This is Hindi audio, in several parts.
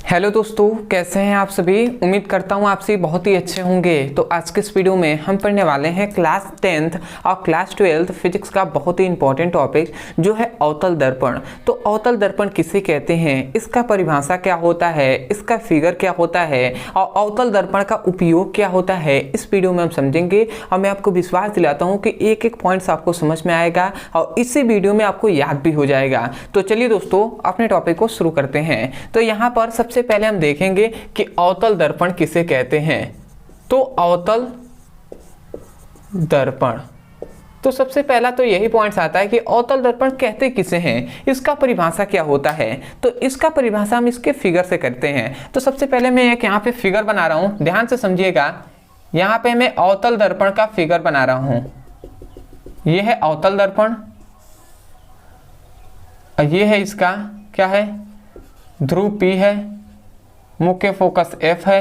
हेलो दोस्तों, कैसे हैं आप सभी। उम्मीद करता हूं आप सभी बहुत ही अच्छे होंगे। तो आज के इस वीडियो में हम पढ़ने वाले हैं क्लास 10th और क्लास 12th फिजिक्स का बहुत ही इंपॉर्टेंट टॉपिक जो है अवतल दर्पण। तो अवतल दर्पण किसे कहते हैं, इसका परिभाषा क्या होता है, इसका फिगर क्या होता है और अवतल दर्पण का उपयोग क्या होता है, इस वीडियो में हम समझेंगे। और मैं आपको विश्वास दिलाता हूँ कि एक एक पॉइंट्स आपको समझ में आएगा और इसी वीडियो में आपको याद भी हो जाएगा। तो चलिए दोस्तों अपने टॉपिक को शुरू करते हैं। तो यहाँ पर सबसे पहले हम देखेंगे कि अवतल दर्पण किसे कहते हैं। तो अवतल दर्पण, तो सबसे पहला तो यही पॉइंट्स आता है कि अवतल दर्पण कहते किसे हैं, इसका परिभाषा क्या होता है। तो इसका परिभाषा हम इसके फिगर से करते हैं। तो सबसे पहले मैं एक यहाँ पे फिगर बना रहा हूं, ध्यान से समझिएगा। यहाँ पे मैं अवतल दर्पण का फिगर बना रहा हूं। यह है अवतल दर्पण, ये है इसका क्या है, ध्रुव P है, मुख्य फोकस F है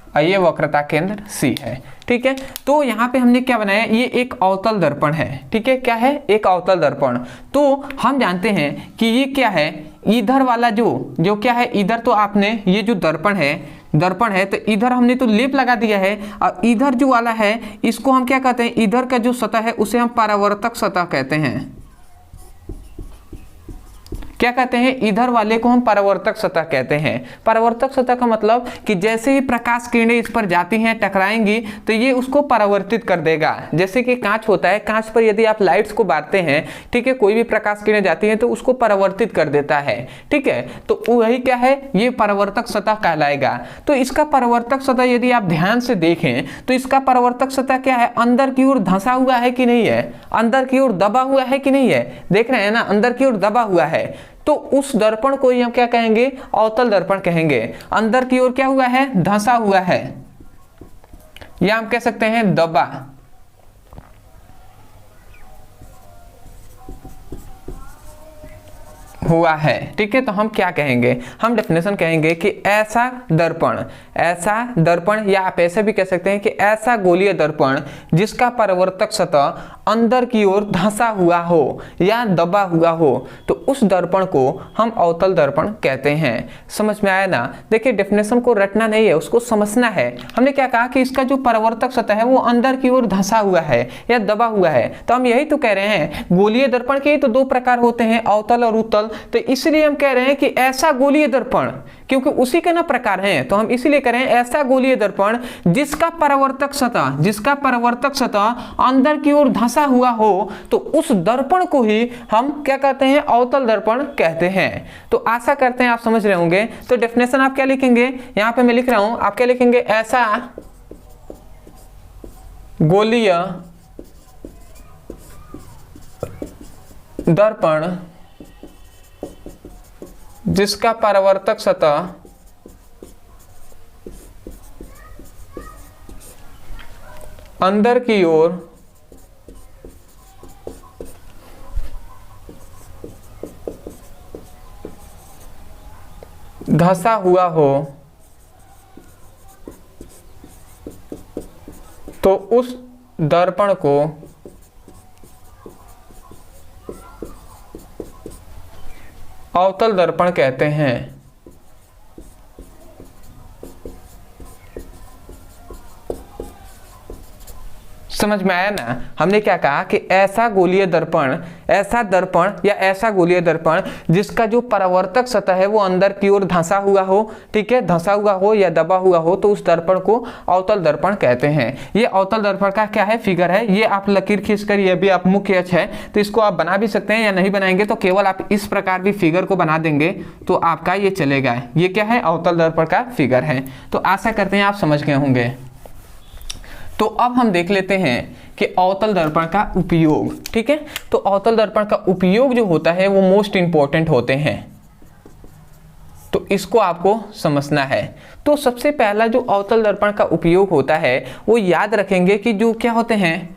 और ये वक्रता केंद्र C है। ठीक है, तो यहाँ पे हमने क्या बनाया, ये एक अवतल दर्पण है। ठीक है, क्या है, एक अवतल दर्पण। तो हम जानते हैं कि ये क्या है, इधर वाला जो क्या है, इधर तो आपने ये जो दर्पण है तो इधर हमने तो लेप लगा दिया है और इधर जो वाला है इसको हम क्या कहते हैं, इधर का जो सतह है उसे हम परावर्तक सतह कहते हैं। क्या कहते हैं, इधर वाले को हम परावर्तक सतह कहते हैं। परावर्तक सतह का मतलब कि जैसे ही प्रकाश किरणें इस पर जाती हैं, टकराएंगी, तो ये उसको परावर्तित कर देगा। जैसे कि कांच होता है, कांच पर यदि आप लाइट्स को बारते हैं, ठीक है, कोई भी प्रकाश किरणें जाती हैं तो उसको परावर्तित कर देता है। ठीक है, तो वही क्या है, ये परावर्तक सतह कहलाएगा। तो इसका परावर्तक सतह यदि आप ध्यान से देखें तो इसका परावर्तक सतह क्या है, अंदर की ओर धंसा हुआ है कि नहीं है, अंदर की ओर दबा हुआ है कि नहीं है, देख रहे हैं ना, अंदर की ओर दबा हुआ है। तो उस दर्पण को ही हम क्या कहेंगे, अवतल दर्पण कहेंगे। अंदर की ओर क्या हुआ है, धंसा हुआ है, या हम कह सकते हैं दबा हुआ है। ठीक है, तो हम क्या कहेंगे, हम डेफिनेशन कहेंगे कि ऐसा दर्पण या आप ऐसे भी कह सकते हैं कि ऐसा गोलीय दर्पण जिसका परावर्तक सतह अंदर की ओर धंसा हुआ हो या दबा हुआ हो, तो उस दर्पण को हम अवतल दर्पण कहते हैं। समझ में आया ना। देखिए, डेफिनेशन को रटना नहीं है, उसको समझना है। हमने क्या कहा कि इसका जो परावर्तक सतह है वो अंदर की ओर धंसा हुआ है या दबा हुआ है। तो हम यही तो कह रहे हैं, गोलीय दर्पण के तो दो प्रकार होते हैं, अवतल और उत्तल। तो इसलिए हम कह रहे हैं कि ऐसा गोलीय दर्पण, क्योंकि उसी के ना प्रकार हैं, तो हम इसीलिए कह रहे हैं ऐसा गोलीय दर्पण जिसका परावर्तक सतह अंदर की ओर धंसा हुआ हो, तो उस दर्पण को ही हम क्या कहते हैं, अवतल दर्पण कहते हैं। तो आशा करते हैं आप समझ रहे होंगे। तो डेफिनेशन आप क्या लिखेंगे, यहां पे मैं लिख रहा हूं, आप क्या लिखेंगे, ऐसा गोलीय दर्पण जिसका परावर्तक सतह अंदर की ओर धंसा हुआ हो, तो उस दर्पण को अवतल दर्पण कहते हैं। समझ में आया ना। हमने क्या कहा कि ऐसा गोलीय दर्पण, ऐसा दर्पण या ऐसा गोलीय दर्पण जिसका जो परावर्तक सतह है वो अंदर की ओर धंसा हुआ हो, ठीक है, धंसा हुआ हो या दबा हुआ हो, तो उस दर्पण को अवतल दर्पण कहते हैं। ये अवतल दर्पण का क्या है, फिगर है। ये आप लकीर खींचकर, ये भी आप मुख्य अक्ष है, तो इसको आप बना भी सकते हैं या नहीं बनाएंगे तो केवल आप इस प्रकार भी फिगर को बना देंगे तो आपका ये चलेगा। ये क्या है, अवतल दर्पण का फिगर है। तो आशा करते हैं आप समझ गए होंगे। तो अब हम देख लेते हैं कि अवतल दर्पण का उपयोग। ठीक है, तो अवतल दर्पण का उपयोग जो होता है वो मोस्ट इंपॉर्टेंट होते हैं, तो इसको आपको समझना है। तो सबसे पहला जो अवतल दर्पण का उपयोग होता है वो याद रखेंगे कि जो क्या होते हैं,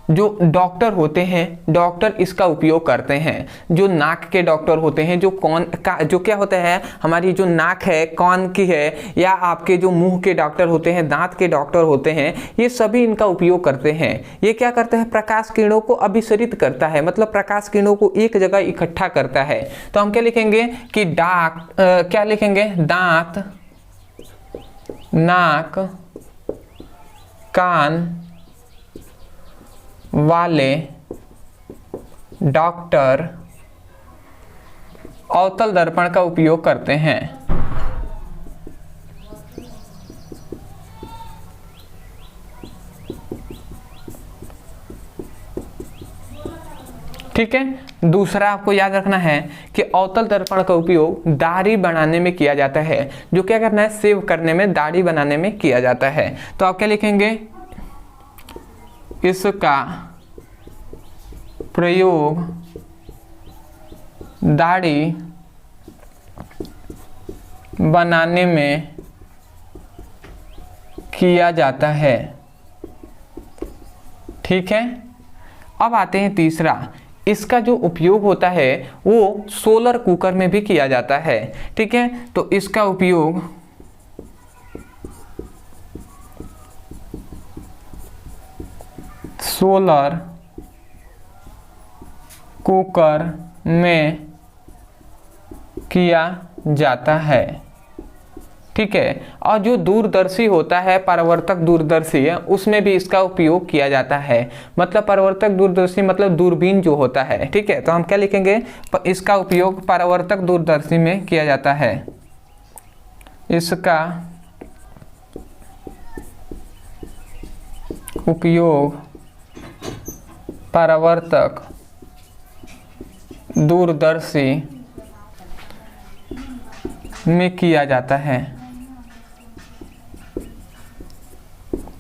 जो डॉक्टर होते हैं, डॉक्टर इसका उपयोग करते हैं। जो नाक के डॉक्टर होते हैं, जो कौन का जो क्या होता है, हमारी जो नाक है, कान की है, या आपके जो मुंह के डॉक्टर होते हैं, दांत के डॉक्टर होते हैं, ये सभी इनका उपयोग करते हैं। ये क्या करता है, प्रकाश किरणों को अभिसरित करता है, मतलब प्रकाश किरणों को एक जगह इकट्ठा करता है। तो हम क्या लिखेंगे कि क्या लिखेंगे, दांत, नाक, कान वाले डॉक्टर अवतल दर्पण का उपयोग करते हैं। ठीक है। दूसरा आपको याद रखना है कि अवतल दर्पण का उपयोग दाढ़ी बनाने में किया जाता है। जो क्या करना है, सेव करने में, दाढ़ी बनाने में किया जाता है। तो आप क्या लिखेंगे, इसका प्रयोग दाढ़ी बनाने में किया जाता है। ठीक है। अब आते हैं तीसरा, इसका जो उपयोग होता है वो सोलर कुकर में भी किया जाता है। ठीक है। तो इसका उपयोग सोलर कुकर में किया जाता है। ठीक है। और जो दूरदर्शी होता है, परावर्तक दूरदर्शी है, उसमें भी इसका उपयोग किया जाता है। मतलब परावर्तक दूरदर्शी मतलब दूरबीन जो होता है। ठीक है। तो हम क्या लिखेंगे, इसका उपयोग परावर्तक दूरदर्शी में किया जाता है। इसका उपयोग परावर्तक दूरदर्शी में किया जाता है।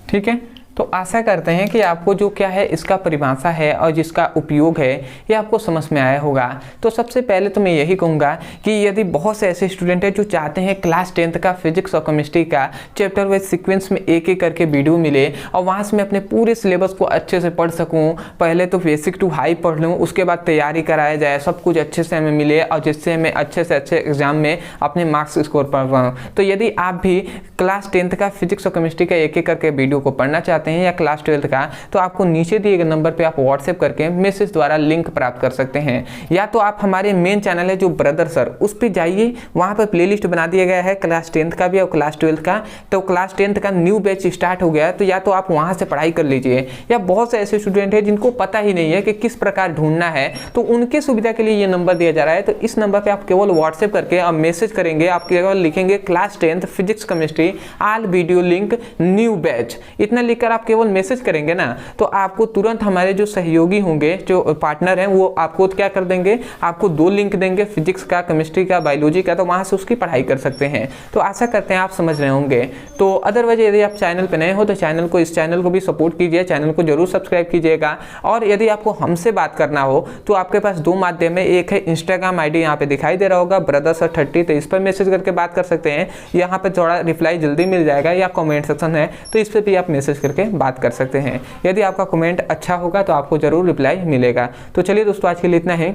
ठीक है। तो आशा करते हैं कि आपको जो क्या है इसका परिभाषा है और जिसका उपयोग है ये आपको समझ में आया होगा। तो सबसे पहले तो मैं यही कहूँगा कि यदि बहुत से ऐसे स्टूडेंट हैं जो चाहते हैं क्लास 10th का फिजिक्स और केमिस्ट्री का चैप्टर वाइज सीक्वेंस में एक एक करके वीडियो मिले और वहाँ से मैं अपने पूरे सिलेबस को अच्छे से पढ़ सकूँ, पहले तो बेसिक टू हाई पढ़ लूँ, उसके बाद तैयारी कराया जाए, सब कुछ अच्छे से हमें मिले और जिससे मैं अच्छे से अच्छे एग्जाम में अपने मार्क्स स्कोर कर पाऊँ। तो यदि आप भी क्लास 10th का फिजिक्स और केमिस्ट्री का एक एक करके वीडियो को पढ़ना चाहते हैं या क्लास 12th का, तो आपको नीचे दिए गए नंबर पे आप व्हाट्सएप करके मैसेज द्वारा लिंक प्राप्त कर सकते हैं। या तो आप हमारे मेन चैनल है जो ब्रदर सर, उस पर जाइए, वहाँ पर प्लेलिस्ट बना दिया गया है क्लास 10th का भी और क्लास 12th का। तो क्लास 10th का न्यू बैच स्टार्ट हो गया है, तो या तो आप वहाँ से पढ़ाई कर लीजिए। या बहुत से ऐसे स्टूडेंट हैं जिनको पता ही नहीं है कि किस प्रकार ढूंढना है, तो उनके सुविधा के लिए ये नंबर दिया जा रहा है। तो इस नंबर पर आप केवल व्हाट्सएप करके आप मैसेज करेंगे, आप केवल लिखेंगे class 10th physics chemistry all video link new batch, इतना लिखकर आप केवल मैसेज करेंगे ना, तो आपको तुरंत हमारे जो सहयोगी होंगे, जो पार्टनर हैं, वो आपको क्या कर देंगे, आपको 2 लिंक देंगे, फिजिक्स का, केमिस्ट्री का, बायोलॉजी का, तो वहां से उसकी पढ़ाई कर सकते हैं। तो आशा करते हैं आप समझ रहे होंगे। तो अदरवाइज यदि आप चैनल पे नए हो तो इस चैनल को भी सपोर्ट कीजिए, चैनल को जरूर सब्सक्राइब कीजिएगा। और यदि आपको हमसे बात करना हो तो आपके पास 2 माध्यम है, एक है इंस्टाग्राम ID यहाँ पे दिखाई दे रहा होगा BrotherSir30, तो इस पर मैसेज करके बात कर सकते हैं। यहाँ पे थोड़ा रिप्लाई जल्दी मिल जाएगा, या कमेंट सेक्शन है तो इस पर भी आप मैसेज करके बात कर सकते हैं। यदि आपका कमेंट अच्छा होगा तो आपको जरूर रिप्लाई मिलेगा। तो चलिए दोस्तों, आज के लिए इतना ही,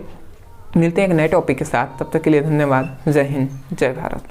मिलते हैं एक नए टॉपिक के साथ। तब तक के लिए धन्यवाद। जय हिंद, जय भारत।